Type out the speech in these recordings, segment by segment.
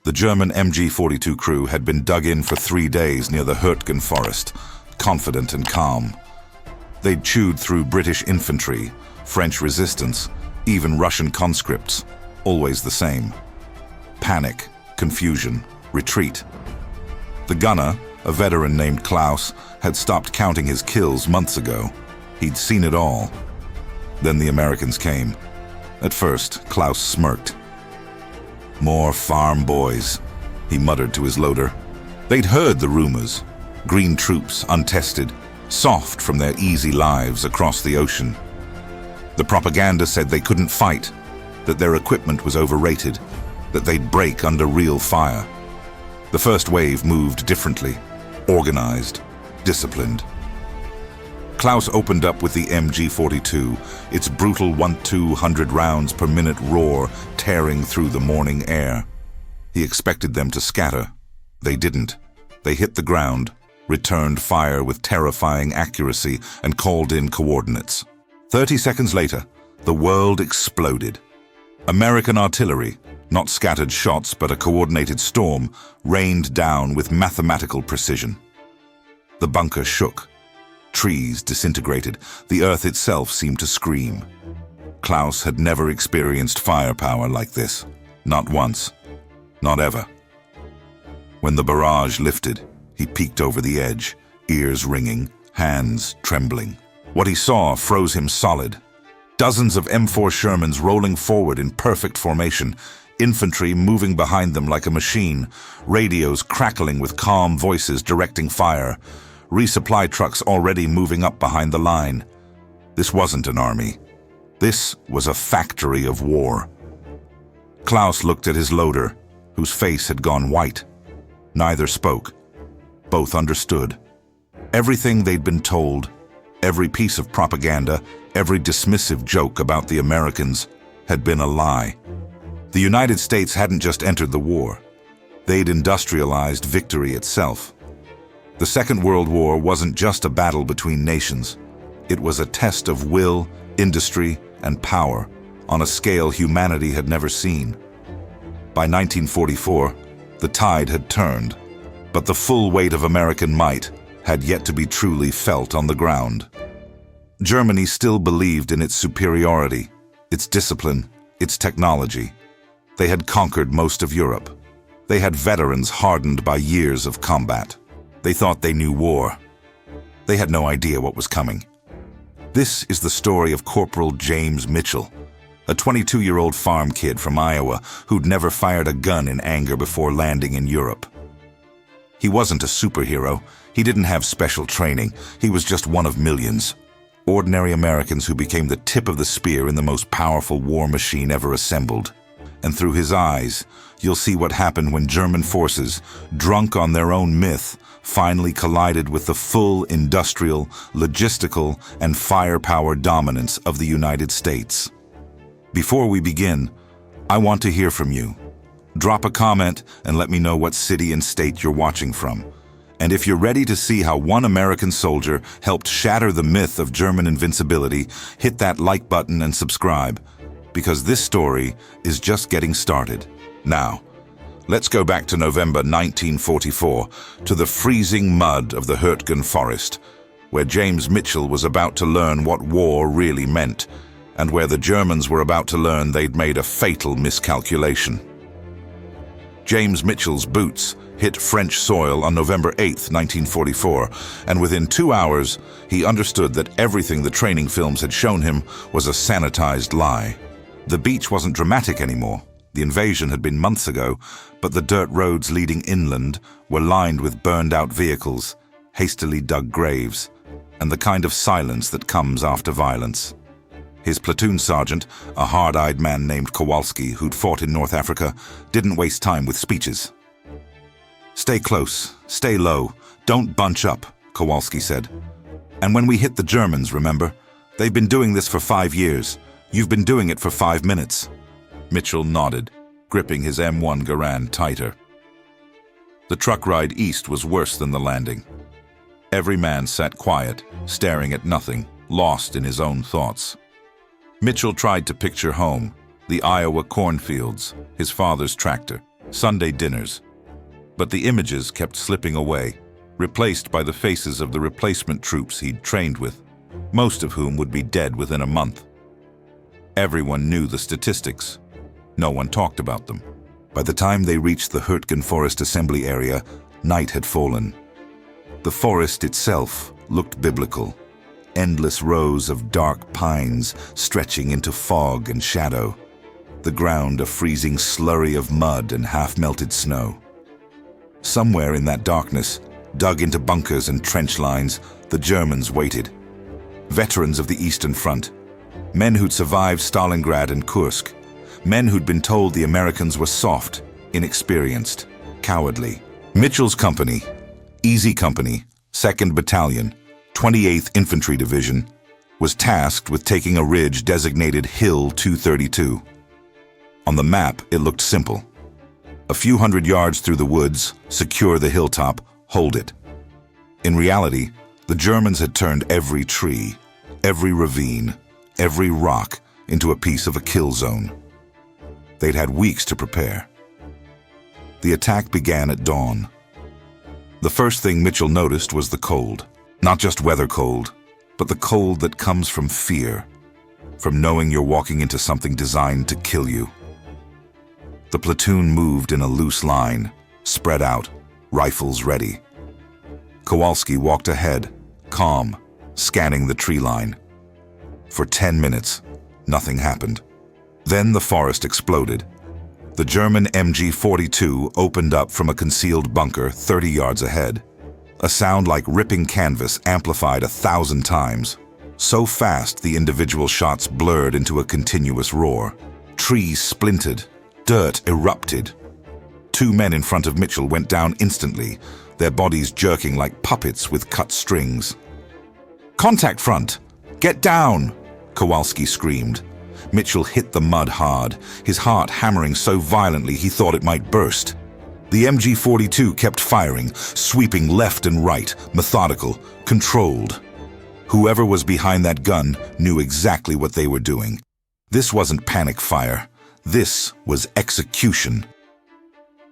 The German MG42 crew had been dug in for 3 days near the Hürtgen forest, confident and calm. They'd chewed through British infantry, French resistance, even Russian conscripts, always the same. Panic, confusion, retreat. The gunner, a veteran named Klaus, had stopped counting his kills months ago. He'd seen it all. Then the Americans came. At first, Klaus smirked. "More farm boys," he muttered to his loader. They'd heard the rumors. Green troops, untested, soft from their easy lives across the ocean. The propaganda said they couldn't fight, that their equipment was overrated, that they'd break under real fire. The first wave moved differently, organized, disciplined. Klaus opened up with the MG42, its brutal 1-200 rounds per minute roar tearing through the morning air. He expected them to scatter. They didn't. They hit the ground, returned fire with terrifying accuracy, and called in coordinates. 30 seconds later, the world exploded. American artillery, not scattered shots but a coordinated storm, rained down with mathematical precision. The bunker shook. Trees disintegrated. The earth itself seemed to scream. Klaus had never experienced firepower like this. Not once. Not ever. When the barrage lifted, he peeked over the edge, ears ringing, hands trembling. What he saw froze him solid. Dozens of M4 Shermans rolling forward in perfect formation, infantry moving behind them like a machine, radios crackling with calm voices directing fire, resupply trucks already moving up behind the line. This wasn't an army. This was a factory of war. Klaus looked at his loader, whose face had gone white. Neither spoke. Both understood. Everything they'd been told, every piece of propaganda, every dismissive joke about the Americans had been a lie. The United States hadn't just entered the war. They'd industrialized victory itself. The Second World War wasn't just a battle between nations. It was a test of will, industry, and power on a scale humanity had never seen. By 1944, the tide had turned, but the full weight of American might had yet to be truly felt on the ground. Germany still believed in its superiority, its discipline, its technology. They had conquered most of Europe. They had veterans hardened by years of combat. They thought they knew war. They had no idea what was coming. This is the story of Corporal James Mitchell, a 22-year-old farm kid from Iowa who'd never fired a gun in anger before landing in Europe. He wasn't a superhero. He didn't have special training. He was just one of millions. Ordinary Americans who became the tip of the spear in the most powerful war machine ever assembled. And through his eyes, you'll see what happened when German forces, drunk on their own myth, finally collided with the full industrial, logistical, and firepower dominance of the United States. Before we begin, I want to hear from you. Drop a comment and let me know what city and state you're watching from. And if you're ready to see how one American soldier helped shatter the myth of German invincibility, hit that like button and subscribe, because this story is just getting started. Now, let's go back to November 1944, to the freezing mud of the Hürtgen forest, where James Mitchell was about to learn what war really meant, and where the Germans were about to learn they'd made a fatal miscalculation. James Mitchell's boots hit French soil on November 8, 1944, and within 2 hours, he understood that everything the training films had shown him was a sanitized lie. The beach wasn't dramatic anymore. The invasion had been months ago, but the dirt roads leading inland were lined with burned-out vehicles, hastily dug graves, and the kind of silence that comes after violence. His platoon sergeant, a hard-eyed man named Kowalski who'd fought in North Africa, didn't waste time with speeches. "Stay close, stay low, don't bunch up," Kowalski said. "And when we hit the Germans, remember? They've been doing this for 5 years. You've been doing it for 5 minutes." Mitchell nodded, gripping his M1 Garand tighter. The truck ride east was worse than the landing. Every man sat quiet, staring at nothing, lost in his own thoughts. Mitchell tried to picture home, the Iowa cornfields, his father's tractor, Sunday dinners. But the images kept slipping away, replaced by the faces of the replacement troops he'd trained with, most of whom would be dead within a month. Everyone knew the statistics. No one talked about them. By the time they reached the Hürtgen Forest assembly area, night had fallen. The forest itself looked biblical. Endless rows of dark pines stretching into fog and shadow. The ground a freezing slurry of mud and half-melted snow. Somewhere in that darkness, dug into bunkers and trench lines, the Germans waited. Veterans of the Eastern Front. Men who'd survived Stalingrad and Kursk. Men who'd been told the Americans were soft, inexperienced, cowardly. Mitchell's company, Easy Company, 2nd Battalion, 28th Infantry Division, was tasked with taking a ridge designated Hill 232. On the map, it looked simple. A few hundred yards through the woods, secure the hilltop, hold it. In reality, the Germans had turned every tree, every ravine, every rock into a piece of a kill zone. They'd had weeks to prepare. The attack began at dawn. The first thing Mitchell noticed was the cold. Not just weather cold, but the cold that comes from fear, from knowing you're walking into something designed to kill you. The platoon moved in a loose line, spread out, rifles ready. Kowalski walked ahead, calm, scanning the tree line. For 10 minutes, nothing happened. Then the forest exploded. The German MG42 opened up from a concealed bunker 30 yards ahead. A sound like ripping canvas amplified 1,000 times. So fast the individual shots blurred into a continuous roar. Trees splintered. Dirt erupted. 2 men in front of Mitchell went down instantly, their bodies jerking like puppets with cut strings. "Contact front! Get down!" Kowalski screamed. Mitchell hit the mud hard, his heart hammering so violently he thought it might burst. The MG42 kept firing, sweeping left and right, methodical, controlled. Whoever was behind that gun knew exactly what they were doing. This wasn't panic fire. This was execution.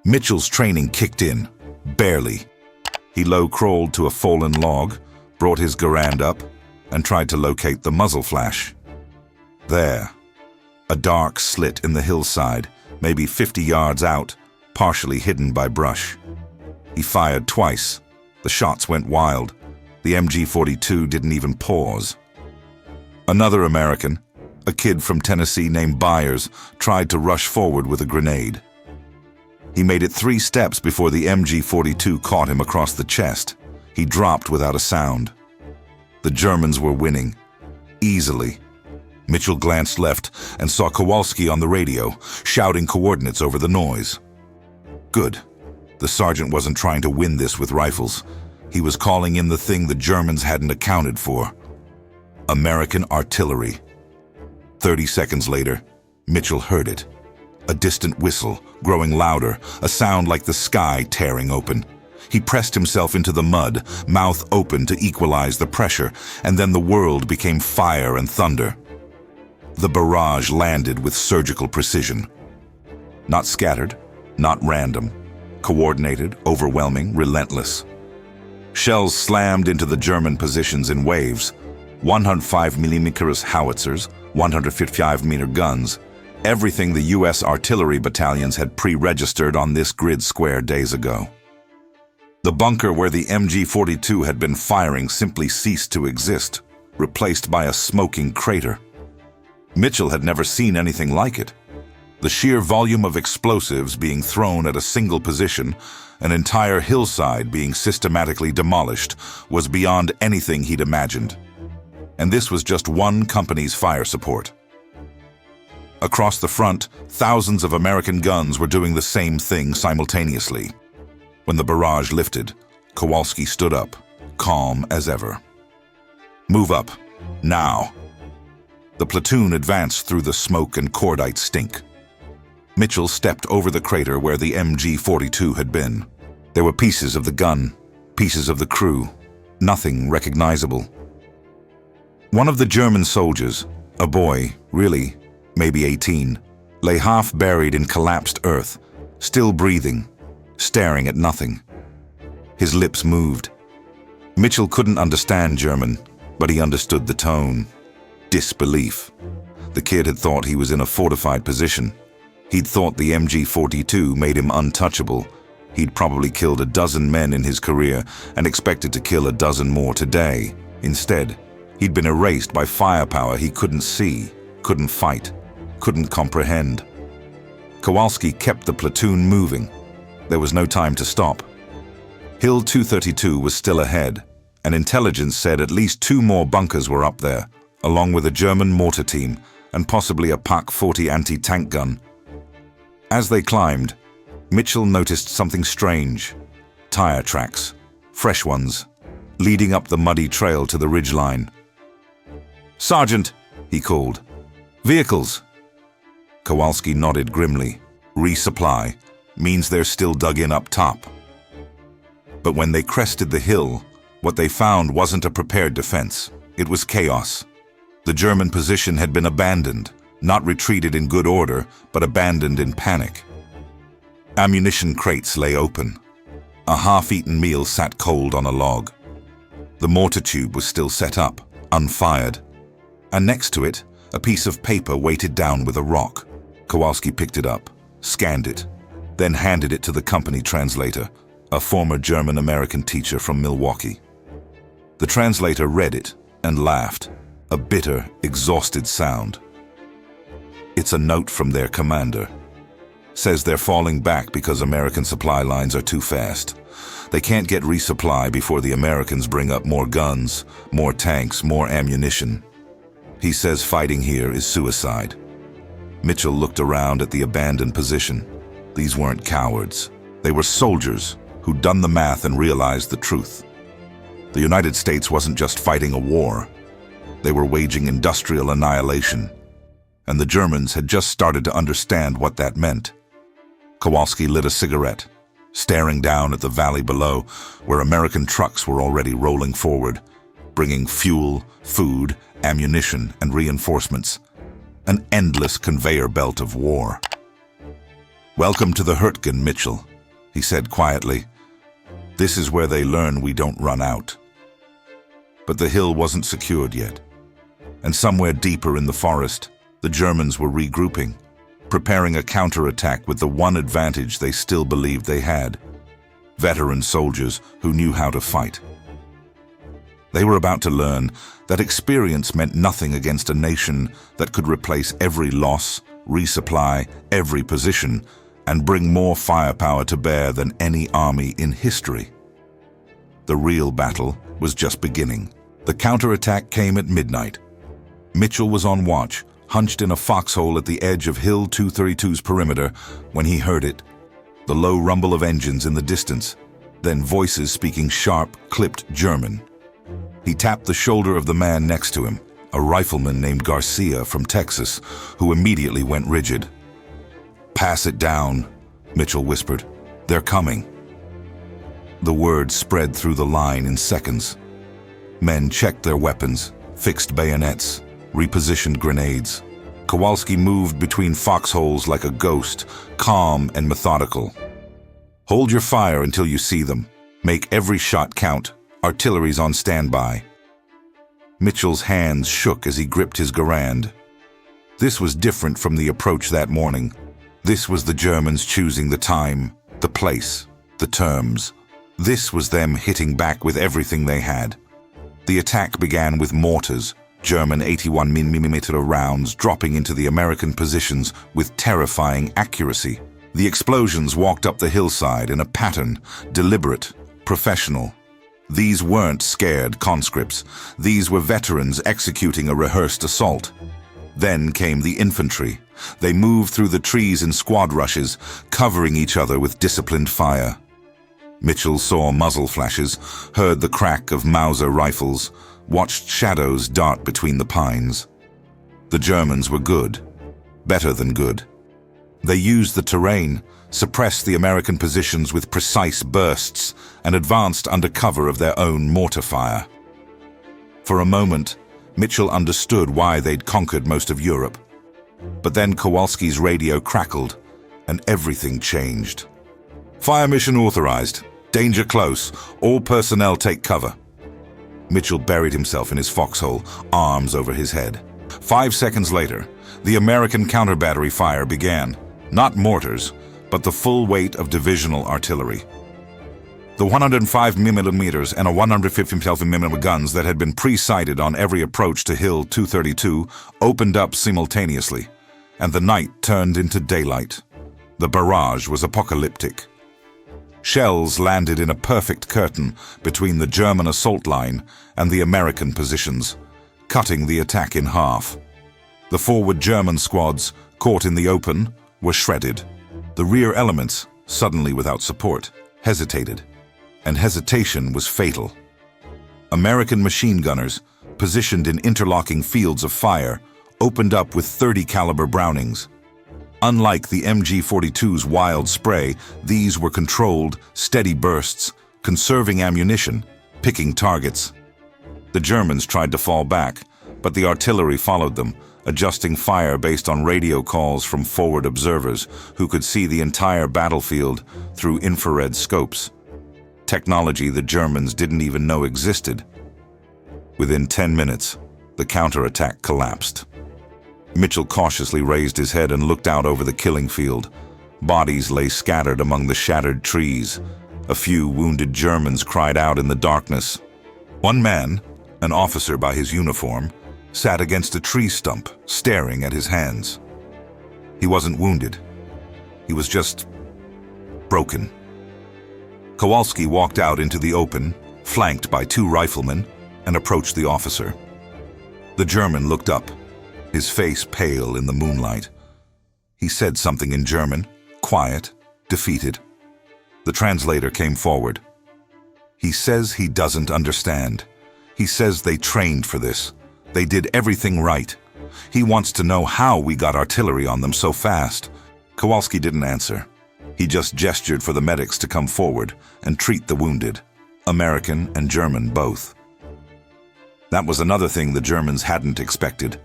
Mitchell's training kicked in, barely. He low-crawled to a fallen log, brought his Garand up, and tried to locate the muzzle flash. There, a dark slit in the hillside, maybe 50 yards out, partially hidden by brush. He fired twice. The shots went wild. The MG42 didn't even pause. Another American, a kid from Tennessee named Byers, tried to rush forward with a grenade. He made it 3 steps before the MG42 caught him across the chest. He dropped without a sound. The Germans were winning. Easily. Mitchell glanced left and saw Kowalski on the radio, shouting coordinates over the noise. Good. The sergeant wasn't trying to win this with rifles. He was calling in the thing the Germans hadn't accounted for. American artillery. 30 seconds later, Mitchell heard it. A distant whistle, growing louder, a sound like the sky tearing open. He pressed himself into the mud, mouth open to equalize the pressure, and then the world became fire and thunder. The barrage landed with surgical precision. Not scattered, not random. Coordinated, overwhelming, relentless. Shells slammed into the German positions in waves. 105mm howitzers, 155mm guns. Everything the U.S. artillery battalions had pre-registered on this grid square days ago. The bunker where the MG42 had been firing simply ceased to exist, replaced by a smoking crater. Mitchell had never seen anything like it. The sheer volume of explosives being thrown at a single position, an entire hillside being systematically demolished, was beyond anything he'd imagined. And this was just one company's fire support. Across the front, thousands of American guns were doing the same thing simultaneously. When the barrage lifted, Kowalski stood up, calm as ever. "Move up, now." The platoon advanced through the smoke and cordite stink. Mitchell stepped over the crater where the MG42 had been. There were pieces of the gun, pieces of the crew, nothing recognizable. One of the German soldiers, a boy, really, maybe 18, lay half buried in collapsed earth, still breathing, staring at nothing. His lips moved. Mitchell couldn't understand German, but he understood the tone. Disbelief. The kid had thought he was in a fortified position. He'd thought the MG42 made him untouchable. He'd probably killed a dozen men in his career and expected to kill a dozen more today. Instead, he'd been erased by firepower he couldn't see, couldn't fight, couldn't comprehend. Kowalski kept the platoon moving. There was no time to stop. Hill 232 was still ahead, and intelligence said at least 2 more bunkers were up there, along with a German mortar team and possibly a Pak-40 anti-tank gun. As they climbed, Mitchell noticed something strange. Tire tracks, fresh ones, leading up the muddy trail to the ridgeline. "Sergeant," he called. "Vehicles." Kowalski nodded grimly. Resupply means they're still dug in up top. But when they crested the hill, what they found wasn't a prepared defense. It was chaos. The German position had been abandoned, not retreated in good order, but abandoned in panic. Ammunition crates lay open. A half-eaten meal sat cold on a log. The mortar tube was still set up, unfired. And next to it, a piece of paper weighted down with a rock. Kowalski picked it up, scanned it, then handed it to the company translator, a former German-American teacher from Milwaukee. The translator read it and laughed, a bitter, exhausted sound. "It's a note from their commander. Says they're falling back because American supply lines are too fast. They can't get resupply before the Americans bring up more guns, more tanks, more ammunition. He says fighting here is suicide." Mitchell looked around at the abandoned position. These weren't cowards. They were soldiers who'd done the math and realized the truth. The United States wasn't just fighting a war. They were waging industrial annihilation. And the Germans had just started to understand what that meant. Kowalski lit a cigarette, staring down at the valley below, where American trucks were already rolling forward, bringing fuel, food, ammunition, and reinforcements. An endless conveyor belt of war. "Welcome to the Hurtgen, Mitchell," he said quietly. "This is where they learn we don't run out." But the hill wasn't secured yet. And somewhere deeper in the forest, the Germans were regrouping, preparing a counterattack with the one advantage they still believed they had: veteran soldiers who knew how to fight. They were about to learn that experience meant nothing against a nation that could replace every loss, resupply every position, and bring more firepower to bear than any army in history. The real battle was just beginning. The counterattack came at midnight. Mitchell was on watch, hunched in a foxhole at the edge of Hill 232's perimeter, when he heard it. The low rumble of engines in the distance, then voices speaking sharp, clipped German. He tapped the shoulder of the man next to him, a rifleman named Garcia from Texas, who immediately went rigid. "Pass it down," Mitchell whispered. "They're coming." The word spread through the line in seconds. Men checked their weapons, fixed bayonets, repositioned grenades. Kowalski moved between foxholes like a ghost, calm and methodical. "Hold your fire until you see them. Make every shot count. Artillery's on standby." Mitchell's hands shook as he gripped his Garand. This was different from the approach that morning. This was the Germans choosing the time, the place, the terms. This was them hitting back with everything they had. The attack began with mortars, German 81mm rounds dropping into the American positions with terrifying accuracy. The explosions walked up the hillside in a pattern, deliberate, professional. These weren't scared conscripts. These were veterans executing a rehearsed assault. Then came the infantry. They moved through the trees in squad rushes, covering each other with disciplined fire. Mitchell saw muzzle flashes, heard the crack of Mauser rifles, watched shadows dart between the pines. The Germans were good, better than good. They used the terrain, suppressed the American positions with precise bursts, and advanced under cover of their own mortar fire. For a moment, Mitchell understood why they'd conquered most of Europe. But then Kowalski's radio crackled, and everything changed. "Fire mission authorized. Danger close. All personnel take cover." Mitchell buried himself in his foxhole, arms over his head. 5 seconds later, the American counter-battery fire began. Not mortars, but the full weight of divisional artillery. The 105mm and a 150mm guns that had been pre-sighted on every approach to Hill 232 opened up simultaneously, and the night turned into daylight. The barrage was apocalyptic. Shells landed in a perfect curtain between the German assault line and the American positions, cutting the attack in half. The forward German squads, caught in the open, were shredded. The rear elements, suddenly without support, hesitated, and hesitation was fatal. American machine gunners, positioned in interlocking fields of fire, opened up with .30 caliber Brownings. Unlike the MG42's wild spray, these were controlled, steady bursts, conserving ammunition, picking targets. The Germans tried to fall back, but the artillery followed them, adjusting fire based on radio calls from forward observers who could see the entire battlefield through infrared scopes. Technology the Germans didn't even know existed. Within 10 minutes, the counterattack collapsed. Mitchell cautiously raised his head and looked out over the killing field. Bodies lay scattered among the shattered trees. A few wounded Germans cried out in the darkness. One man, an officer by his uniform, sat against a tree stump, staring at his hands. He wasn't wounded. He was just broken. Kowalski walked out into the open, flanked by 2 riflemen, and approached the officer. The German looked up, his face pale in the moonlight. He said something in German, quiet, defeated. The translator came forward. "He says he doesn't understand. He says they trained for this. They did everything right. He wants to know how we got artillery on them so fast." Kowalski didn't answer. He just gestured for the medics to come forward and treat the wounded, American and German both. That was another thing the Germans hadn't expected.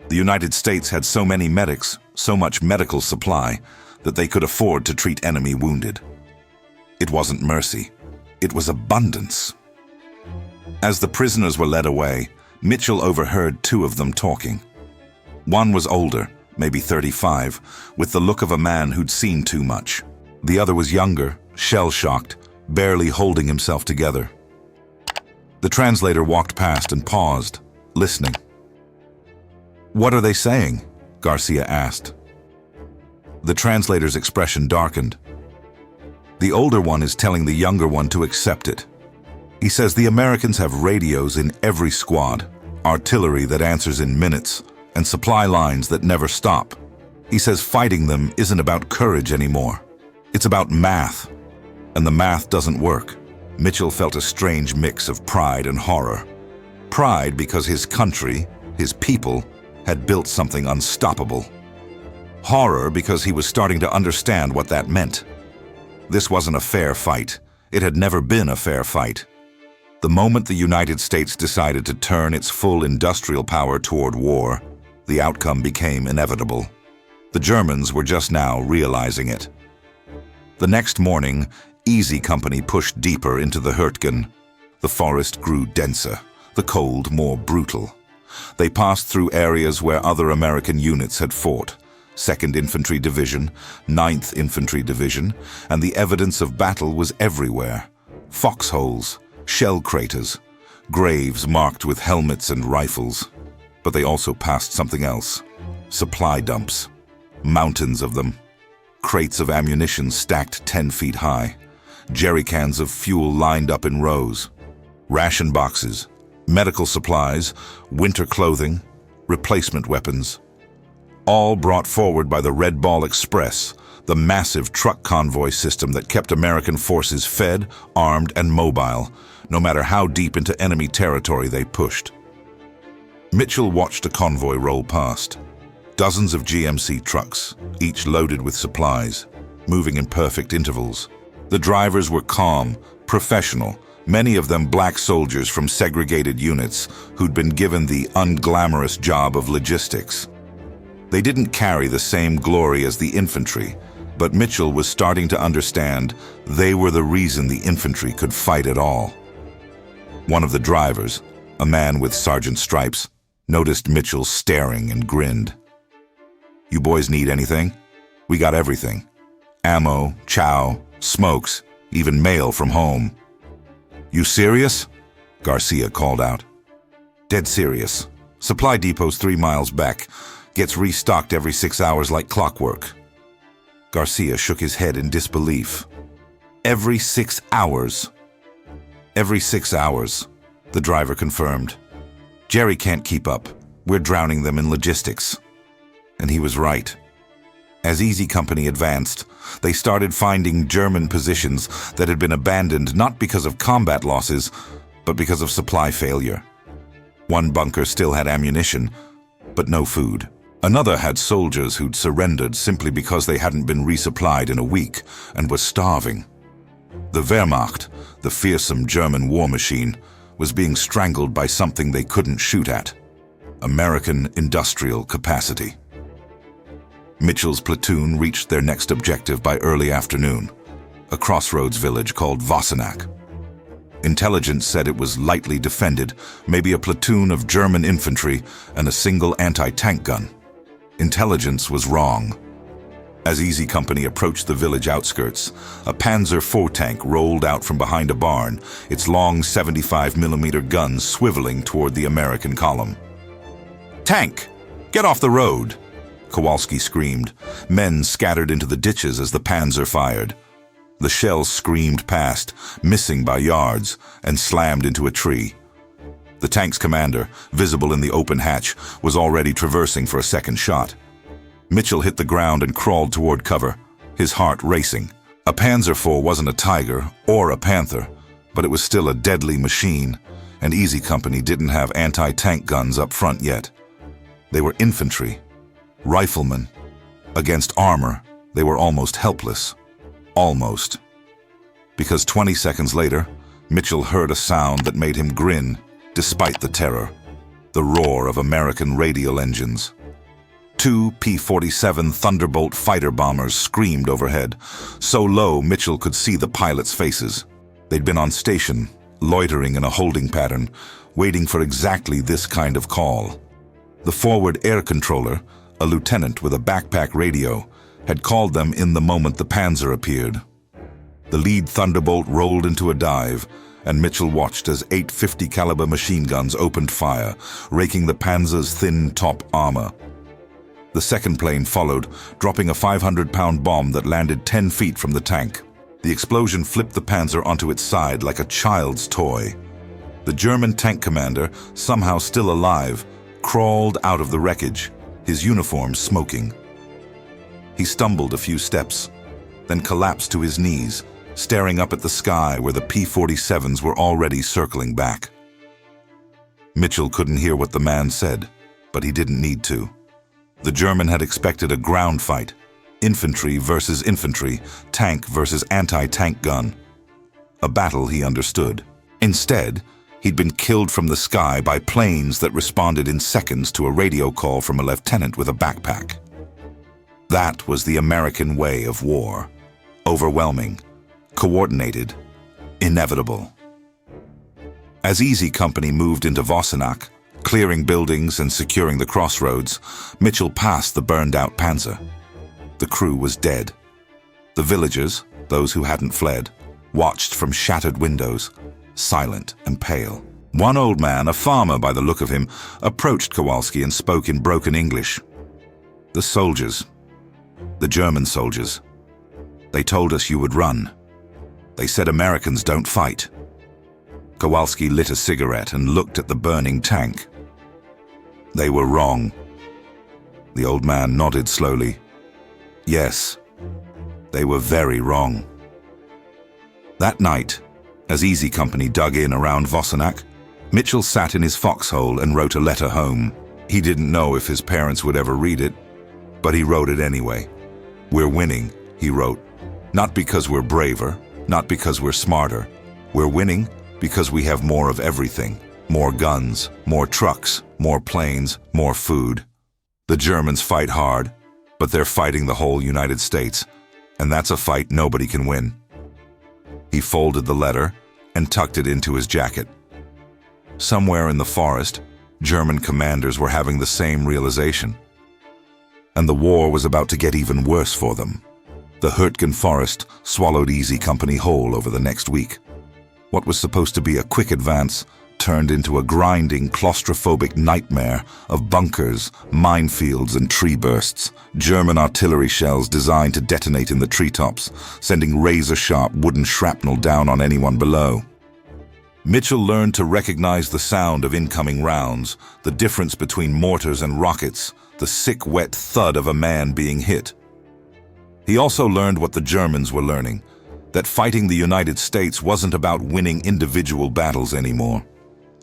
The United States had so many medics, so much medical supply, that they could afford to treat enemy wounded. It wasn't mercy. It was abundance. As the prisoners were led away, Mitchell overheard 2 of them talking. One was older, maybe 35, with the look of a man who'd seen too much. The other was younger, shell-shocked, barely holding himself together. The translator walked past and paused, listening. "What are they saying?" Garcia asked. The translator's expression darkened. "The older one is telling the younger one to accept it. He says the Americans have radios in every squad, artillery that answers in minutes, and supply lines that never stop. He says fighting them isn't about courage anymore. It's about math. And the math doesn't work." Mitchell felt a strange mix of pride and horror. Pride because his country, his people, had built something unstoppable. Horror because he was starting to understand what that meant. This wasn't a fair fight. It had never been a fair fight. The moment the United States decided to turn its full industrial power toward war, the outcome became inevitable. The Germans were just now realizing it. The next morning, Easy Company pushed deeper into the Hurtgen. The forest grew denser, the cold more brutal. They passed through areas where other American units had fought. 2nd Infantry Division, 9th Infantry Division, and the evidence of battle was everywhere. Foxholes, shell craters, graves marked with helmets and rifles. But they also passed something else. Supply dumps. Mountains of them. Crates of ammunition stacked 10 feet high. Jerry cans of fuel lined up in rows. Ration boxes. Medical supplies, winter clothing, replacement weapons. All brought forward by the Red Ball Express, the massive truck convoy system that kept American forces fed, armed, and mobile, no matter how deep into enemy territory they pushed. Mitchell watched a convoy roll past. Dozens of GMC trucks, each loaded with supplies, moving in perfect intervals. The drivers were calm, professional, many of them black soldiers from segregated units who'd been given the unglamorous job of logistics. They didn't carry the same glory as the infantry, But Mitchell was starting to understand they were the reason the infantry could fight at all. One of the drivers, a man with sergeant stripes, noticed Mitchell staring and grinned. "You boys need anything? We got everything. Ammo, chow, smokes, even mail from home." "You serious?" Garcia called out. "Dead serious. Supply depot's 3 miles back. Gets restocked every 6 hours like clockwork." Garcia shook his head in disbelief. "Every 6 hours?" "Every 6 hours," the driver confirmed. "Jerry can't keep up. We're drowning them in logistics." And he was right. As Easy Company advanced, they started finding German positions that had been abandoned not because of combat losses, but because of supply failure. One bunker still had ammunition, but no food. Another had soldiers who'd surrendered simply because they hadn't been resupplied in a week and were starving. The Wehrmacht, the fearsome German war machine, was being strangled by something they couldn't shoot at: American industrial capacity. Mitchell's platoon reached their next objective by early afternoon, a crossroads village called Wassenack. Intelligence said it was lightly defended, maybe a platoon of German infantry and a single anti-tank gun. Intelligence was wrong. As Easy Company approached the village outskirts, a Panzer IV tank rolled out from behind a barn, its long 75mm gun swiveling toward the American column. "Tank! Get off the road!" Kowalski screamed. Men scattered into the ditches as the Panzer fired. The shells screamed past, missing by yards, and slammed into a tree. The tank's commander, visible in the open hatch, was already traversing for a second shot. Mitchell hit the ground and crawled toward cover, his heart racing. A Panzer IV wasn't a Tiger or a Panther, but it was still a deadly machine, and Easy Company didn't have anti-tank guns up front yet. They were infantry, riflemen. Against armor, they were almost helpless. Almost. Because 20 seconds later, Mitchell heard a sound that made him grin, despite the terror: the roar of American radial engines. 2 P-47 Thunderbolt fighter bombers screamed overhead, so low Mitchell could see the pilots' faces. They'd been on station, loitering in a holding pattern, waiting for exactly this kind of call. The forward air controller, a lieutenant with a backpack radio, had called them in the moment the Panzer appeared. The lead Thunderbolt rolled into a dive, and Mitchell watched as 850 caliber machine guns opened fire, raking the Panzer's thin top armor. The second plane followed, dropping a 500-pound bomb that landed 10 feet from the tank. The explosion flipped the Panzer onto its side like a child's toy. The German tank commander, somehow still alive, crawled out of the wreckage, his uniform smoking. He stumbled a few steps, then collapsed to his knees, staring up at the sky where the P-47s were already circling back. Mitchell couldn't hear what the man said, but he didn't need to. The German had expected a ground fight, infantry versus infantry, tank versus anti-tank gun. A battle he understood. Instead, he'd been killed from the sky by planes that responded in seconds to a radio call from a lieutenant with a backpack. That was the American way of war. Overwhelming, coordinated, inevitable. As Easy Company moved into Wassenack, clearing buildings and securing the crossroads, Mitchell passed the burned-out Panzer. The crew was dead. The villagers, those who hadn't fled, watched from shattered windows, silent and pale. One old man, a farmer by the look of him, approached Kowalski and spoke in broken English. "The soldiers, the German soldiers, they told us you would run. They said Americans don't fight." Kowalski lit a cigarette and looked at the burning tank. "They were wrong." The old man nodded slowly. "Yes, they were very wrong." That night, as Easy Company dug in around Wassenack, Mitchell sat in his foxhole and wrote a letter home. He didn't know if his parents would ever read it, but he wrote it anyway. "We're winning," he wrote. "Not because we're braver, not because we're smarter. We're winning because we have more of everything. More guns, more trucks, more planes, more food. The Germans fight hard, but they're fighting the whole United States, and that's a fight nobody can win. He folded the letter and tucked it into his jacket. Somewhere in the forest, German commanders were having the same realization. And the war was about to get even worse for them. The Hürtgen forest swallowed Easy Company whole over the next week. What was supposed to be a quick advance turned into a grinding, claustrophobic nightmare of bunkers, minefields, and tree bursts. German artillery shells designed to detonate in the treetops, sending razor-sharp wooden shrapnel down on anyone below. Mitchell learned to recognize the sound of incoming rounds, the difference between mortars and rockets, the sick, wet thud of a man being hit. He also learned what the Germans were learning, that fighting the United States wasn't about winning individual battles anymore.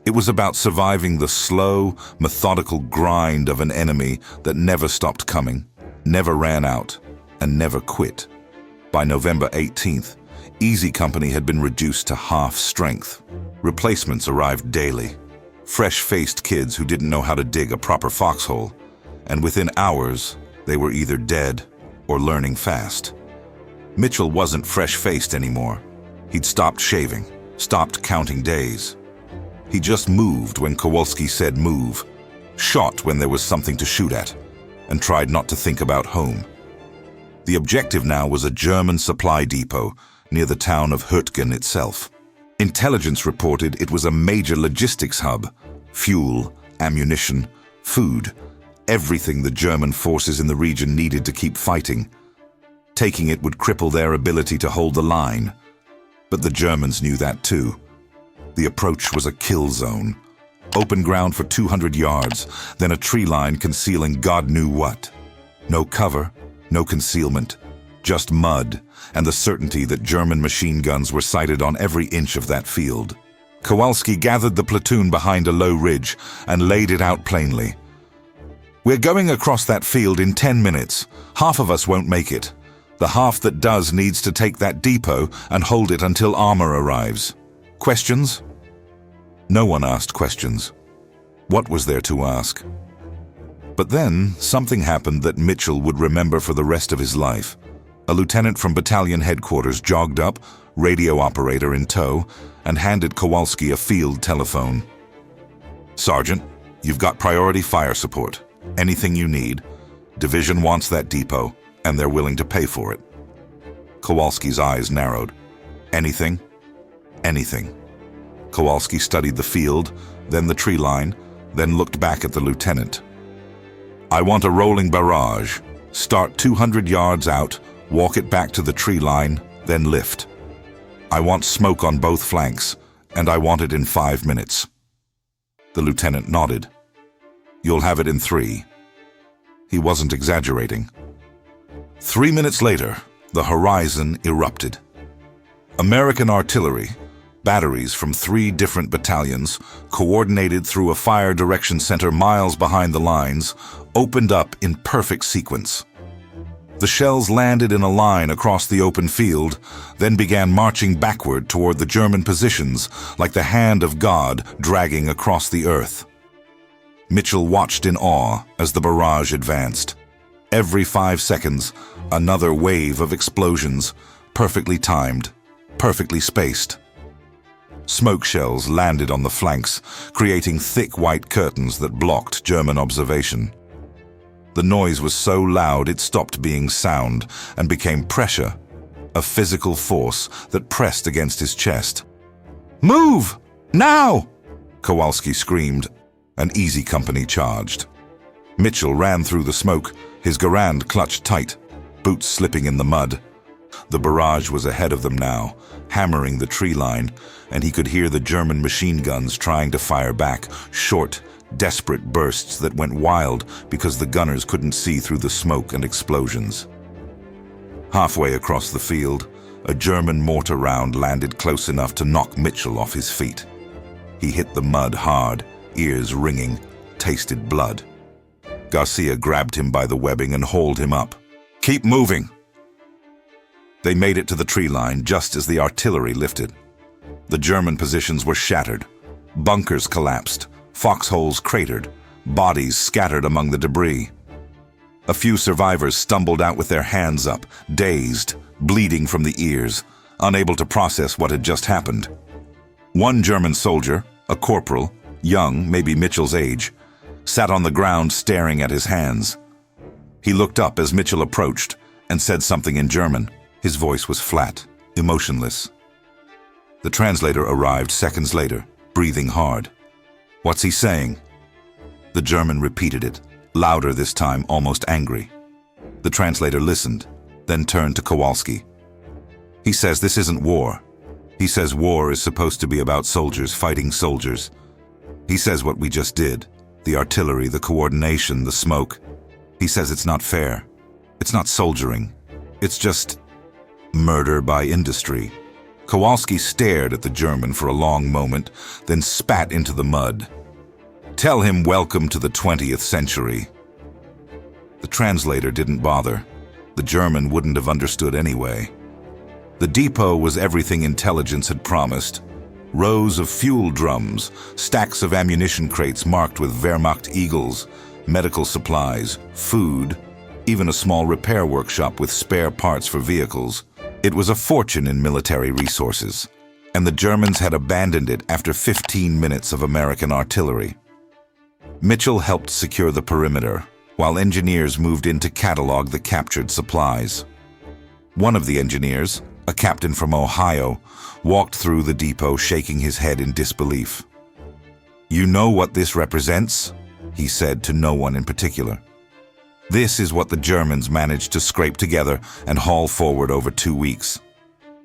It was about surviving the slow, methodical grind of an enemy that never stopped coming, never ran out, and never quit. By November 18th, Easy Company had been reduced to half strength. Replacements arrived daily. Fresh-faced kids who didn't know how to dig a proper foxhole, and within hours, they were either dead or learning fast. Mitchell wasn't fresh-faced anymore. He'd stopped shaving, stopped counting days. He just moved when Kowalski said move, shot when there was something to shoot at, and tried not to think about home. The objective now was a German supply depot near the town of Hürtgen itself. Intelligence reported it was a major logistics hub. Fuel, ammunition, food, everything the German forces in the region needed to keep fighting. Taking it would cripple their ability to hold the line. But the Germans knew that too. The approach was a kill zone. Open ground for 200 yards, then a tree line concealing God knew what. No cover, no concealment, just mud, and the certainty that German machine guns were sighted on every inch of that field. Kowalski gathered the platoon behind a low ridge and laid it out plainly. "We're going across that field in 10 minutes. Half of us won't make it. The half that does needs to take that depot and hold it until armor arrives. Questions?" No one asked questions. What was there to ask? But then, something happened that Mitchell would remember for the rest of his life. A lieutenant from battalion headquarters jogged up, radio operator in tow, and handed Kowalski a field telephone. "Sergeant, you've got priority fire support. Anything you need. Division wants that depot, and they're willing to pay for it." Kowalski's eyes narrowed. Anything? Anything. Kowalski studied the field, then the tree line, then looked back at the lieutenant. "I want a rolling barrage. Start 200 yards out, walk it back to the tree line, then lift. I want smoke on both flanks, and I want it in 5 minutes." The lieutenant nodded. "You'll have it in 3. He wasn't exaggerating. 3 minutes later, the horizon erupted. American artillery, batteries from 3 different battalions, coordinated through a fire direction center miles behind the lines, opened up in perfect sequence. The shells landed in a line across the open field, then began marching backward toward the German positions like the hand of God dragging across the earth. Mitchell watched in awe as the barrage advanced. Every 5 seconds, another wave of explosions, perfectly timed, perfectly spaced. Smoke shells landed on the flanks, creating thick white curtains that blocked German observation. The noise was so loud it stopped being sound and became pressure, a physical force that pressed against his chest. "Move! Now!" Kowalski screamed. An Easy Company charged. Mitchell ran through the smoke, his Garand clutched tight, boots slipping in the mud. The barrage was ahead of them now, hammering the tree line, and he could hear the German machine guns trying to fire back, short, desperate bursts that went wild because the gunners couldn't see through the smoke and explosions. Halfway across the field, a German mortar round landed close enough to knock Mitchell off his feet. He hit the mud hard, ears ringing, tasted blood. Garcia grabbed him by the webbing and hauled him up. "Keep moving!" They made it to the tree line just as the artillery lifted. The German positions were shattered. Bunkers collapsed, foxholes cratered, bodies scattered among the debris. A few survivors stumbled out with their hands up, dazed, bleeding from the ears, unable to process what had just happened. One German soldier, a corporal, young, maybe Mitchell's age, sat on the ground staring at his hands. He looked up as Mitchell approached and said something in German. His voice was flat, emotionless. The translator arrived seconds later, breathing hard. "What's he saying?" The German repeated it, louder this time, almost angry. The translator listened, then turned to Kowalski. "He says this isn't war. He says war is supposed to be about soldiers fighting soldiers. He says what we just did, the artillery, the coordination, the smoke. He says it's not fair. It's not soldiering. It's just murder by industry." Kowalski stared at the German for a long moment, then spat into the mud. "Tell him welcome to the 20th century." The translator didn't bother. The German wouldn't have understood anyway. The depot was everything intelligence had promised. Rows of fuel drums, stacks of ammunition crates marked with Wehrmacht eagles, medical supplies, food, even a small repair workshop with spare parts for vehicles. It was a fortune in military resources, and the Germans had abandoned it after 15 minutes of American artillery. Mitchell helped secure the perimeter, while engineers moved in to catalog the captured supplies. One of the engineers, a captain from Ohio, walked through the depot shaking his head in disbelief. "You know what this represents?" he said to no one in particular. "This is what the Germans managed to scrape together and haul forward over 2 weeks.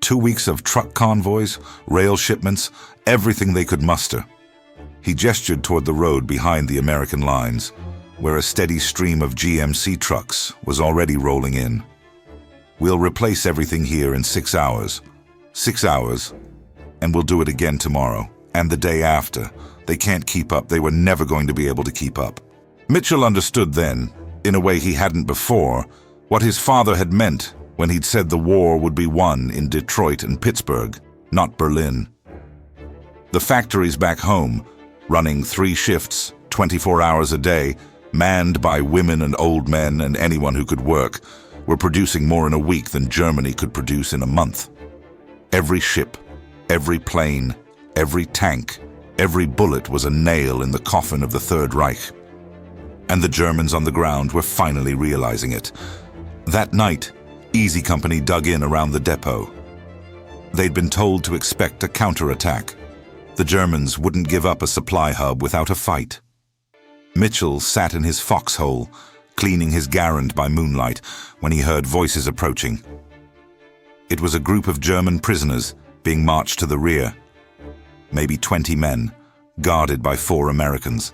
2 weeks of truck convoys, rail shipments, everything they could muster." He gestured toward the road behind the American lines, where a steady stream of GMC trucks was already rolling in. "We'll replace everything here in 6 hours. 6 hours, and we'll do it again tomorrow, and the day after. They can't keep up. They were never going to be able to keep up." Mitchell understood then, in a way he hadn't before, what his father had meant when he'd said the war would be won in Detroit and Pittsburgh, not Berlin. The factories back home, running 3 shifts, 24 hours a day, manned by women and old men and anyone who could work, were producing more in a week than Germany could produce in a month. Every ship, every plane, every tank, every bullet was a nail in the coffin of the Third Reich. And the Germans on the ground were finally realizing it. That night, Easy Company dug in around the depot. They'd been told to expect a counterattack. The Germans wouldn't give up a supply hub without a fight. Mitchell sat in his foxhole, cleaning his garand by moonlight, when he heard voices approaching. It was a group of German prisoners being marched to the rear. Maybe 20 men, guarded by 4 Americans.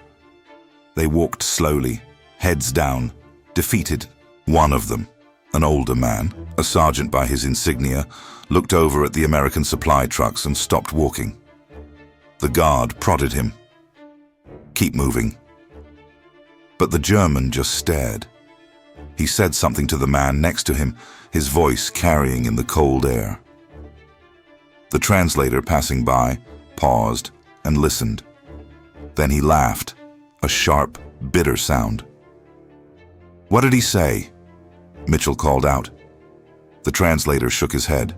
They walked slowly, heads down, defeated. One of them, an older man, a sergeant by his insignia, looked over at the American supply trucks and stopped walking. The guard prodded him. "Keep moving." But the German just stared. He said something to the man next to him, his voice carrying in the cold air. The translator, passing by, paused and listened. Then he laughed, a sharp, bitter sound. "What did he say?" Mitchell called out. The translator shook his head.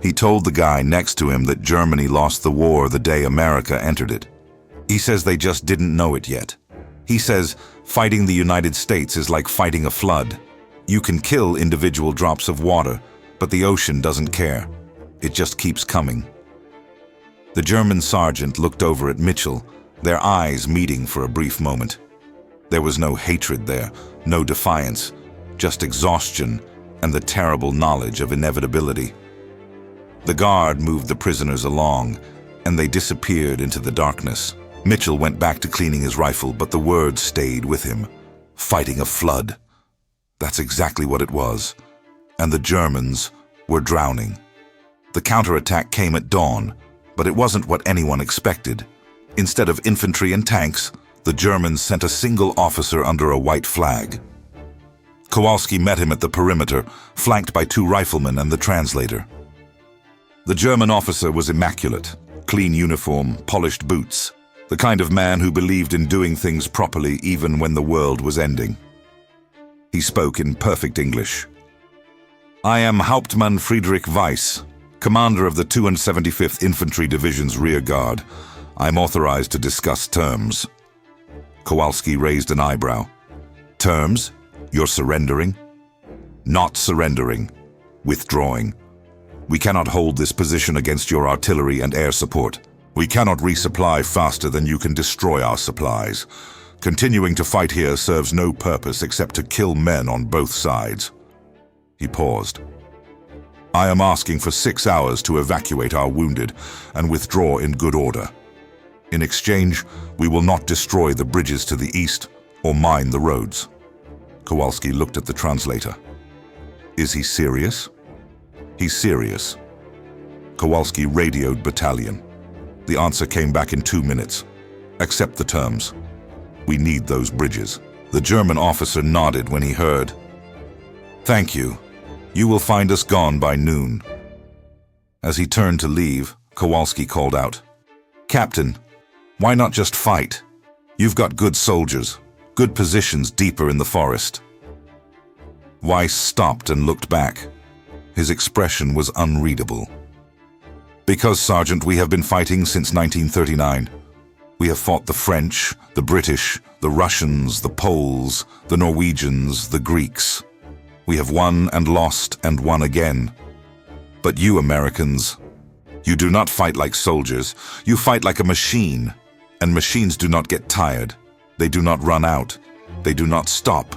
He told the guy next to him that Germany lost the war the day America entered it. He says they just didn't know it yet. He says fighting the United States is like fighting a flood. You can kill individual drops of water, but the ocean doesn't care. It just keeps coming. The German sergeant looked over at Mitchell, their eyes meeting for a brief moment. There was no hatred there, no defiance, just exhaustion and the terrible knowledge of inevitability. The guard moved the prisoners along, and they disappeared into the darkness. Mitchell went back to cleaning his rifle, but the words stayed with him. Fighting a flood. That's exactly what it was. And the Germans were drowning. The counterattack came at dawn, but it wasn't what anyone expected. Instead of infantry and tanks, the Germans sent a single officer under a white flag. Kowalski met him at the perimeter, flanked by 2 riflemen and the translator. The German officer was immaculate, clean uniform, polished boots, the kind of man who believed in doing things properly even when the world was ending. He spoke in perfect English. "I am Hauptmann Friedrich Weiss, commander of the 275th Infantry Division's rear guard. I'm authorized to discuss terms." Kowalski raised an eyebrow. "Terms? You're surrendering?" "Not surrendering. Withdrawing. We cannot hold this position against your artillery and air support. We cannot resupply faster than you can destroy our supplies. Continuing to fight here serves no purpose except to kill men on both sides." He paused. "I am asking for 6 hours to evacuate our wounded and withdraw in good order. In exchange, we will not destroy the bridges to the east or mine the roads." Kowalski looked at the translator. "Is he serious?" "He's serious." Kowalski radioed battalion. The answer came back in 2 minutes. "Accept the terms. We need those bridges." The German officer nodded when he heard. "Thank you. You will find us gone by noon." As he turned to leave, Kowalski called out, "Captain, why not just fight? You've got good soldiers, good positions deeper in the forest." Weiss stopped and looked back. His expression was unreadable. "Because, Sergeant, we have been fighting since 1939. We have fought the French, the British, the Russians, the Poles, the Norwegians, the Greeks. We have won and lost and won again. But you Americans, you do not fight like soldiers. You fight like a machine. And machines do not get tired. They do not run out. They do not stop."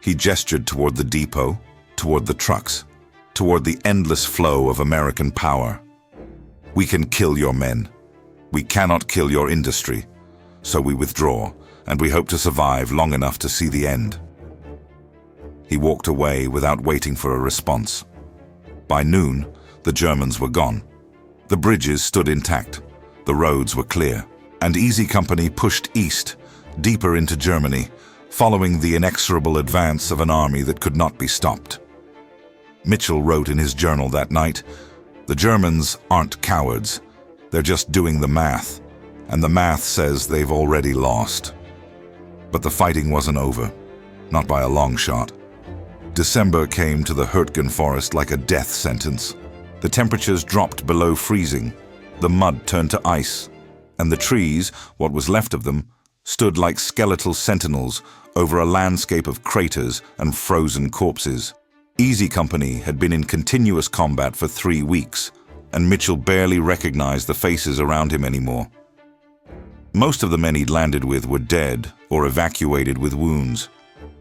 He gestured toward the depot, toward the trucks, toward the endless flow of American power. "We can kill your men. We cannot kill your industry. So we withdraw, and we hope to survive long enough to see the end." He walked away without waiting for a response. By noon, the Germans were gone. The bridges stood intact. The roads were clear. And Easy Company pushed east, deeper into Germany, following the inexorable advance of an army that could not be stopped. Mitchell wrote in his journal that night, "The Germans aren't cowards. They're just doing the math, and the math says they've already lost." But the fighting wasn't over, not by a long shot. December came to the Hurtgen forest like a death sentence. The temperatures dropped below freezing, the mud turned to ice, and the trees, what was left of them, stood like skeletal sentinels over a landscape of craters and frozen corpses. Easy Company had been in continuous combat for 3 weeks, and Mitchell barely recognized the faces around him anymore. Most of the men he'd landed with were dead or evacuated with wounds.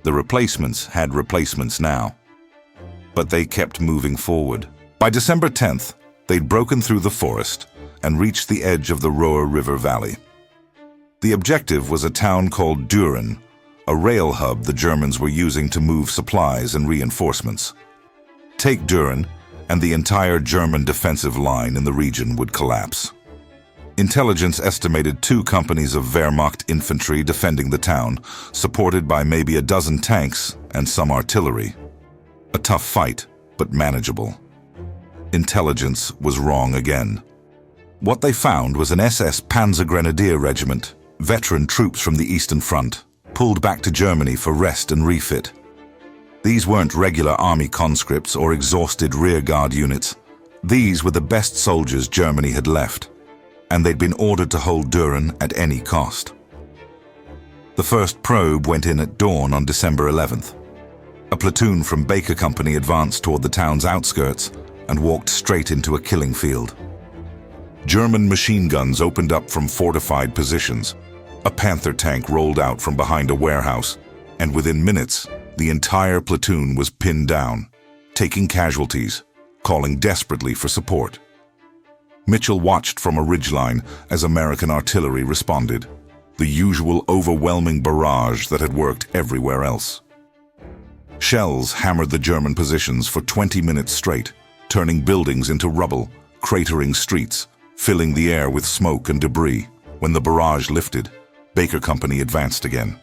The replacements had replacements now. But they kept moving forward. By December 10th, they'd broken through the forest and reached the edge of the Roer River Valley. The objective was a town called Düren, a rail hub the Germans were using to move supplies and reinforcements. Take Düren, and the entire German defensive line in the region would collapse. Intelligence estimated 2 companies of Wehrmacht infantry defending the town, supported by maybe a dozen tanks and some artillery. A tough fight, but manageable. Intelligence was wrong again. What they found was an SS Panzer Grenadier regiment, veteran troops from the Eastern Front, pulled back to Germany for rest and refit. These weren't regular army conscripts or exhausted rearguard units. These were the best soldiers Germany had left, and they'd been ordered to hold Düren at any cost. The first probe went in at dawn on December 11th. A platoon from Baker Company advanced toward the town's outskirts and walked straight into a killing field. German machine guns opened up from fortified positions. A Panther tank rolled out from behind a warehouse, and within minutes, the entire platoon was pinned down, taking casualties, calling desperately for support. Mitchell watched from a ridgeline as American artillery responded, the usual overwhelming barrage that had worked everywhere else. Shells hammered the German positions for 20 minutes straight, turning buildings into rubble, cratering streets, filling the air with smoke and debris. When the barrage lifted, Baker Company advanced again,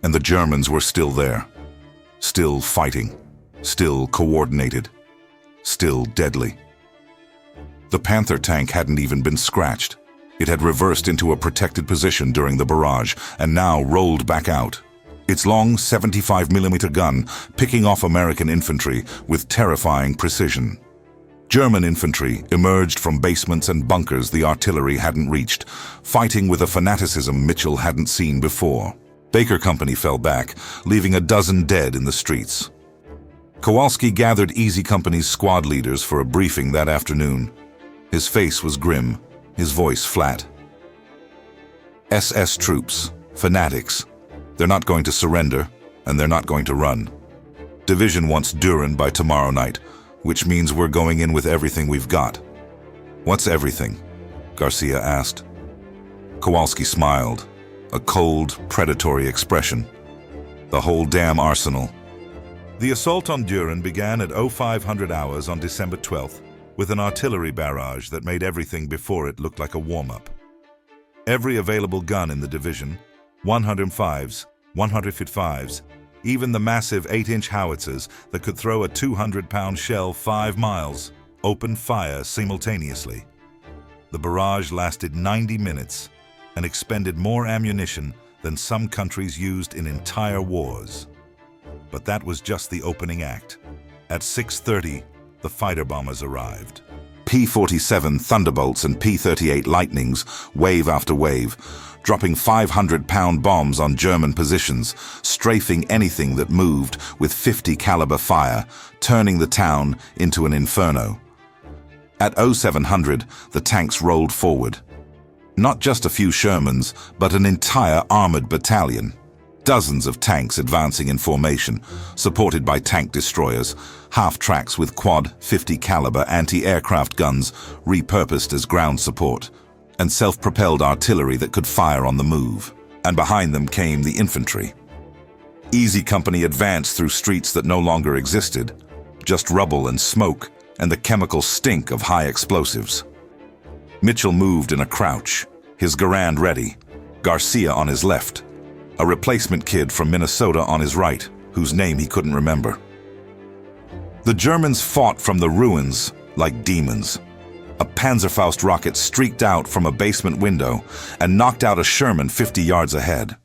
and the Germans were still there, still fighting, still coordinated, still deadly. The Panther tank hadn't even been scratched. It had reversed into a protected position during the barrage and now rolled back out, its long 75mm gun picking off American infantry with terrifying precision. German infantry emerged from basements and bunkers the artillery hadn't reached, fighting with a fanaticism Mitchell hadn't seen before. Baker Company fell back, leaving a dozen dead in the streets. Kowalski gathered Easy Company's squad leaders for a briefing that afternoon. His face was grim, his voice flat. SS troops, fanatics. They're not going to surrender, and they're not going to run. Division wants Düren by tomorrow night, which means we're going in with everything we've got. What's everything? Garcia asked. Kowalski smiled, a cold, predatory expression. The whole damn arsenal. The assault on Düren began at 0500 hours on December 12th, with an artillery barrage that made everything before it look like a warm-up. Every available gun in the division, 105s, 155s, even the massive 8-inch howitzers that could throw a 200-pound shell 5 miles, opened fire simultaneously. The barrage lasted 90 minutes and expended more ammunition than some countries used in entire wars. But that was just the opening act. At 6:30, the fighter bombers arrived. P-47 Thunderbolts and P-38 Lightnings, wave after wave, dropping 500-pound bombs on German positions, strafing anything that moved with 50 caliber fire, turning the town into an inferno. At 0700, the tanks rolled forward. Not just a few Shermans, but an entire armored battalion. Dozens of tanks advancing in formation, supported by tank destroyers, half-tracks with quad 50 caliber anti-aircraft guns repurposed as ground support, and self-propelled artillery that could fire on the move. And behind them came the infantry. Easy Company advanced through streets that no longer existed, just rubble and smoke and the chemical stink of high explosives. Mitchell moved in a crouch, his Garand ready, Garcia on his left, a replacement kid from Minnesota on his right, whose name he couldn't remember. The Germans fought from the ruins like demons. A Panzerfaust rocket streaked out from a basement window and knocked out a Sherman 50 yards ahead.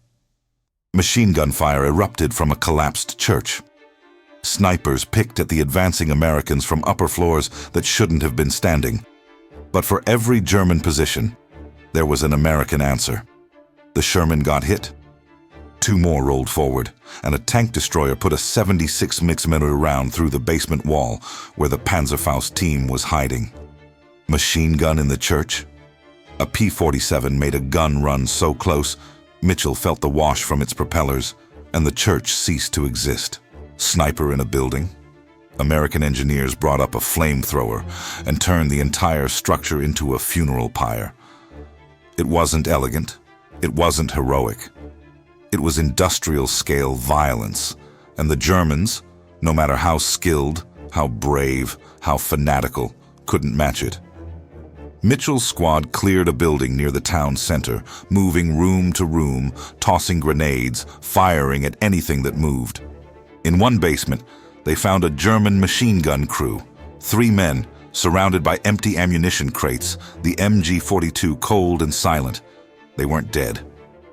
Machine gun fire erupted from a collapsed church. Snipers picked at the advancing Americans from upper floors that shouldn't have been standing. But for every German position, there was an American answer. The Sherman got hit. 2 more rolled forward, and a tank destroyer put a 76 mix-mm round through the basement wall where the Panzerfaust team was hiding. Machine gun in the church? A P-47 made a gun run so close, Mitchell felt the wash from its propellers, and the church ceased to exist. Sniper in a building? American engineers brought up a flamethrower and turned the entire structure into a funeral pyre. It wasn't elegant. It wasn't heroic. It was industrial-scale violence, and the Germans, no matter how skilled, how brave, how fanatical, couldn't match it. Mitchell's squad cleared a building near the town center, moving room to room, tossing grenades, firing at anything that moved. In one basement, they found a German machine gun crew, 3 men, surrounded by empty ammunition crates, the MG42 cold and silent. They weren't dead.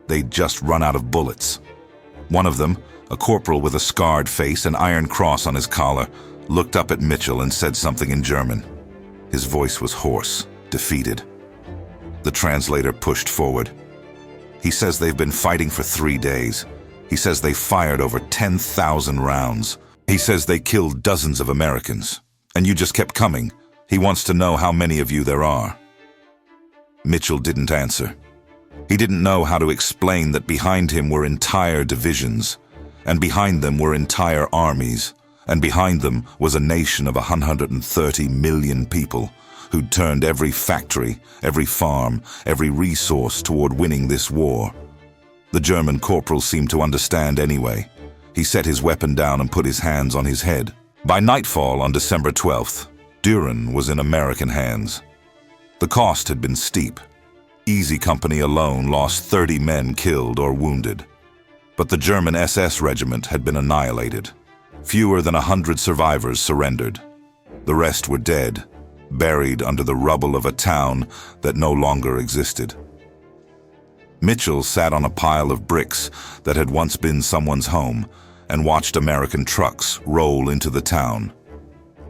They'd just run out of bullets. One of them, a corporal with a scarred face and iron cross on his collar, looked up at Mitchell and said something in German. His voice was hoarse, defeated. The translator pushed forward. He says they've been fighting for 3 days. He says they fired over 10,000 rounds. He says they killed dozens of Americans. And you just kept coming. He wants to know how many of you there are. Mitchell didn't answer. He didn't know how to explain that behind him were entire divisions, and behind them were entire armies, and behind them was a nation of 130 million people who'd turned every factory, every farm, every resource toward winning this war. The German corporal seemed to understand anyway. He set his weapon down and put his hands on his head. By nightfall on December 12th, Düren was in American hands. The cost had been steep. Easy Company alone lost 30 men killed or wounded. But the German SS regiment had been annihilated. Fewer than 100 survivors surrendered. The rest were dead, buried under the rubble of a town that no longer existed. Mitchell sat on a pile of bricks that had once been someone's home and watched American trucks roll into the town.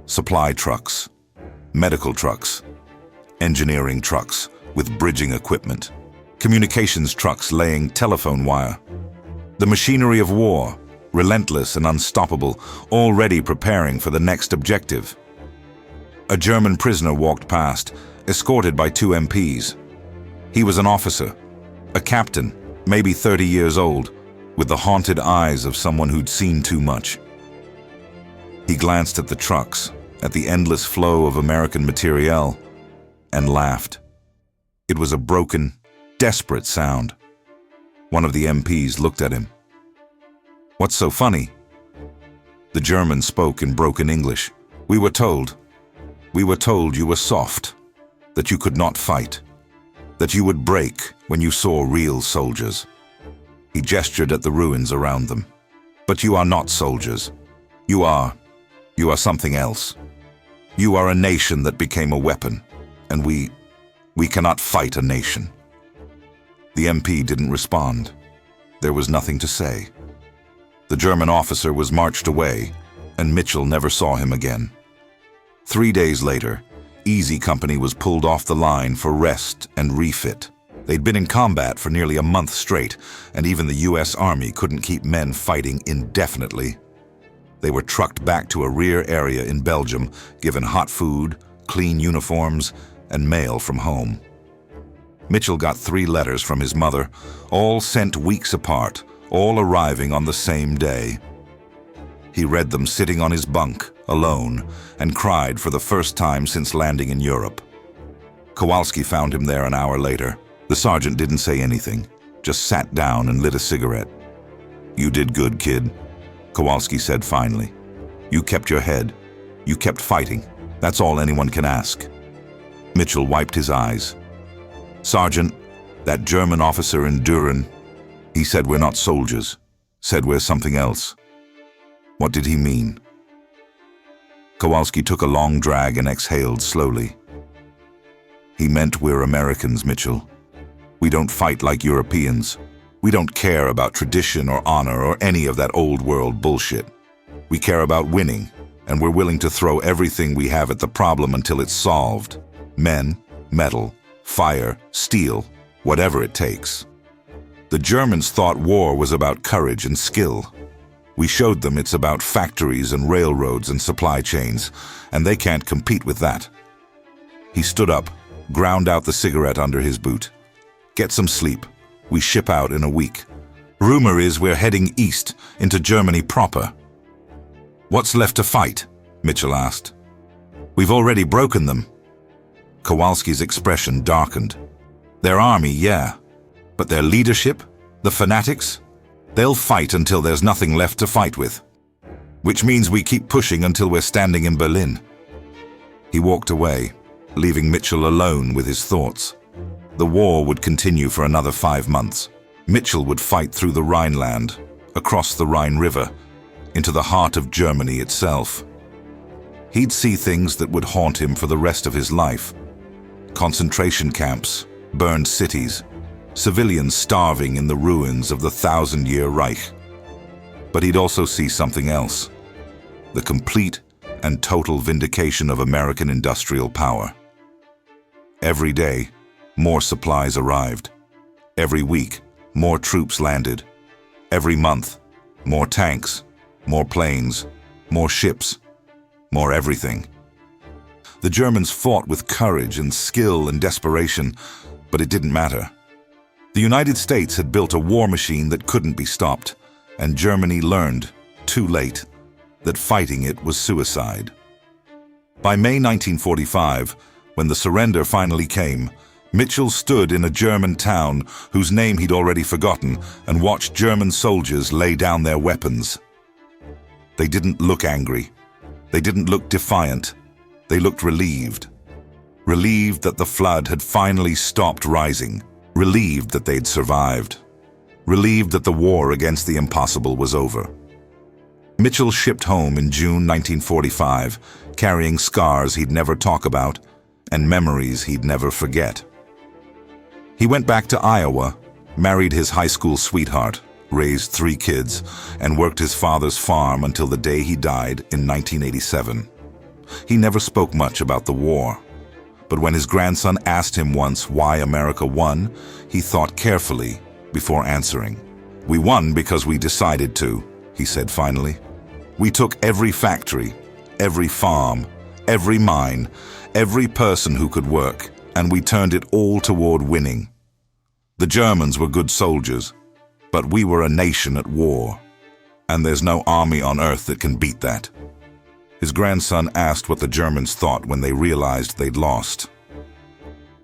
Supply trucks, medical trucks, engineering trucks with bridging equipment, communications trucks laying telephone wire. The machinery of war, relentless and unstoppable, already preparing for the next objective. A German prisoner walked past, escorted by 2 MPs. He was an officer, a captain, maybe 30 years old, with the haunted eyes of someone who'd seen too much. He glanced at the trucks, at the endless flow of American materiel, and laughed. It was a broken, desperate sound. One of the MPs looked at him. "What's so funny?" The German spoke in broken English. We were told you were soft, that you could not fight, that you would break when you saw real soldiers." He gestured at the ruins around them. "But you are not soldiers. You are something else. You are a nation that became a weapon, and we cannot fight a nation." The MP didn't respond. There was nothing to say. The German officer was marched away, and Mitchell never saw him again. 3 days later, Easy Company was pulled off the line for rest and refit. They'd been in combat for nearly a month straight, and even the US Army couldn't keep men fighting indefinitely. They were trucked back to a rear area in Belgium, given hot food, clean uniforms, and mail from home. Mitchell got 3 letters from his mother, all sent weeks apart, all arriving on the same day. He read them sitting on his bunk, alone, and cried for the first time since landing in Europe. Kowalski found him there an hour later. The sergeant didn't say anything, just sat down and lit a cigarette. "You did good, kid," Kowalski said finally. "You kept your head. You kept fighting. That's all anyone can ask." Mitchell wiped his eyes. "Sergeant, that German officer in Düren, he said we're not soldiers, said we're something else. What did he mean?" Kowalski took a long drag and exhaled slowly. "He meant we're Americans, Mitchell. We don't fight like Europeans. We don't care about tradition or honor or any of that old world bullshit. We care about winning, and we're willing to throw everything we have at the problem until it's solved. Men, metal, fire, steel, whatever it takes." The Germans thought war was about courage and skill. We showed them it's about factories and railroads and supply chains, and they can't compete with that. He stood up, ground out the cigarette under his boot. "Get some sleep. We ship out in a week. Rumor is we're heading east, into Germany proper." "What's left to fight?" Mitchell asked. "We've already broken them." Kowalski's expression darkened. "Their army, yeah. But their leadership? The fanatics? They'll fight until there's nothing left to fight with. Which means we keep pushing until we're standing in Berlin." He walked away, leaving Mitchell alone with his thoughts. The war would continue for another 5 months. Mitchell would fight through the Rhineland, across the Rhine River, into the heart of Germany itself. He'd see things that would haunt him for the rest of his life. Concentration camps, burned cities, civilians starving in the ruins of the 1,000-year Reich. But he'd also see something else: the complete and total vindication of American industrial power. Every day, more supplies arrived. Every week, more troops landed. Every month, more tanks, more planes, more ships, more everything. The Germans fought with courage and skill and desperation, but it didn't matter. The United States had built a war machine that couldn't be stopped, and Germany learned, too late, that fighting it was suicide. By May 1945, when the surrender finally came, Mitchell stood in a German town whose name he'd already forgotten and watched German soldiers lay down their weapons. They didn't look angry. They didn't look defiant. They looked relieved. Relieved that the flood had finally stopped rising. Relieved that they'd survived. Relieved that the war against the impossible was over. Mitchell shipped home in June 1945, carrying scars he'd never talk about and memories he'd never forget. He went back to Iowa, married his high school sweetheart, raised 3 kids, and worked his father's farm until the day he died in 1987. He never spoke much about the war, but when his grandson asked him once why America won, he thought carefully before answering. "We won because we decided to," he said finally. "We took every factory, every farm, every mine, every person who could work, and we turned it all toward winning. The Germans were good soldiers, but we were a nation at war, and there's no army on earth that can beat that." His grandson asked what the Germans thought when they realized they'd lost.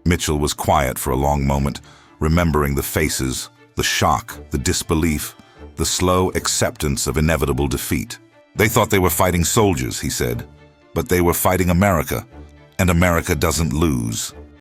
Mitchell was quiet for a long moment, remembering the faces, the shock, the disbelief, the slow acceptance of inevitable defeat. "They thought they were fighting soldiers," he said, "but they were fighting America, and America doesn't lose."